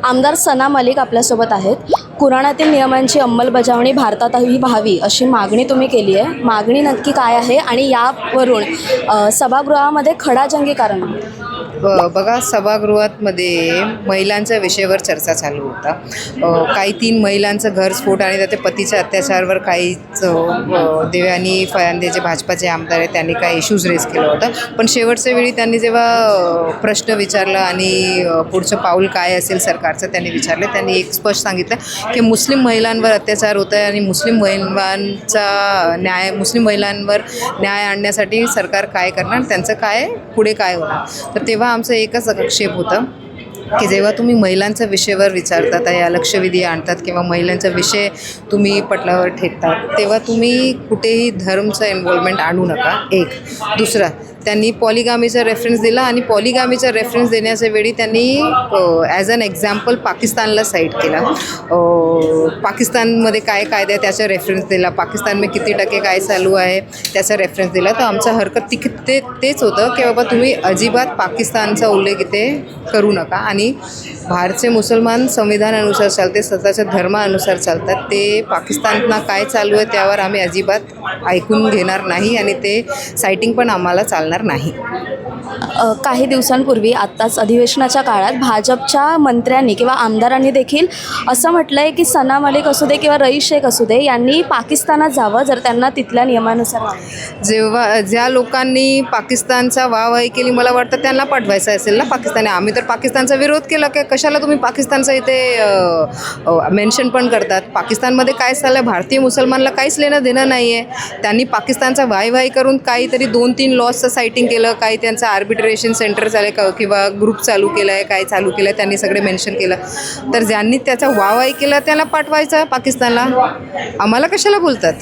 आमदार सना मलिक आपल्यासोबत आहेत. कुराणातील नियमांची अंमलबजावणी भारतातही व्हावी अशी मागणी तुम्ही केली आहे. मागणी नक्की काय आहे आणि यावरून सभागृहामध्ये खडाजंगी कारण बघा, सभागृहामध्ये महिलांच्या विषयावर चर्चा चालू होता. काही 3 महिलांचं घरस्फोट आणि त्या पतीच्या अत्याचारावर काहीच देवयानी फयांदे जे भाजपाचे आमदार आहेत त्यांनी काही इश्यूज रेस केलं होतं. पण शेवटच्या वेळी त्यांनी जेव्हा प्रश्न विचारला आणि पुढचं पाऊल काय असेल सरकारचं त्यांनी विचारलं, त्यांनी एक स्पष्ट सांगितलं की मुस्लिम महिलांवर अत्याचार होत आहे आणि मुस्लिम महिलांवर न्याय आणण्यासाठी सरकार काय करणार, त्यांचं काय पुढे काय होणार. तर तेव्हा आमचं एकच आक्षेप होतं की जेव्हा तुम्ही महिलांच्या विषयावर विचारतात या लक्षवेधी आणतात किंवा महिलांचा विषय तुम्ही पटलावर ठेवतात, तेव्हा तुम्ही कुठेही धर्मचं इन्व्हॉल्वमेंट आणू नका. एक. दुसरा, त्यांनी पॉलिगामीचा रेफरन्स दिला आणि पॉलिगामीचा रेफरन्स देण्याच्या वेळी त्यांनी ॲज अन एक्झाम्पल पाकिस्तानला साईट केला. पाकिस्तानमध्ये काय कायदा त्याचा रेफरन्स दिला, पाकिस्तानमध्ये किती टक्के काय चालू आहे त्याचा रेफरन्स दिला. तर आमचं हरकत तेच होतं की बाबा तुम्ही अजिबात पाकिस्तानचा उल्लेख इथे करू नका. आणि भारतचे मुसलमान संविधानानुसार चालते, स्वतःच्या धर्मानुसार चालतात. ते पाकिस्तानला काय चालू आहे त्यावर आम्ही अजिबात ऐकून घेणार नाही आणि ते सायटिंग पण आम्हाला चालणार नाही. काही दिवसांपूर्वी आत्ताच अधिवेशनाच्या काळात भाजपच्या मंत्र्यांनी किंवा आमदारांनी देखील असं म्हटलं आहे की सना मलिक असू दे किंवा रईस शेख असू दे यांनी पाकिस्तानात जावं जर त्यांना तिथल्या नियमानुसार. ज्या लोकांनी पाकिस्तानचा वाहवाही केली, मला वाटतं त्यांना पाठवायचं असेल ना पाकिस्तान. आम्ही तर पाकिस्तानचा विरोध केला की कशाला तुम्ही पाकिस्तानचं इथे मेन्शन पण करतात. पाकिस्तानमध्ये काय चाललं आहे, भारतीय मुसलमानला काहीच लेणं देणं नाही आहे. त्यांनी पाकिस्तानचा वाहवाही करून काहीतरी 2-3 लॉजचं सायटिंग केलं, काही त्यांचं आर्बिट्रेशन सेंटर चालू आहे किंवा ग्रुप चालू केला आहे, काय चालू केलं आहे त्यांनी सगळे मेन्शन केलं. तर ज्यांनी त्याचा वाहवाही केला त्याला पाठवायचा पाकिस्तानला. आम्हाला कशाला बोलतात.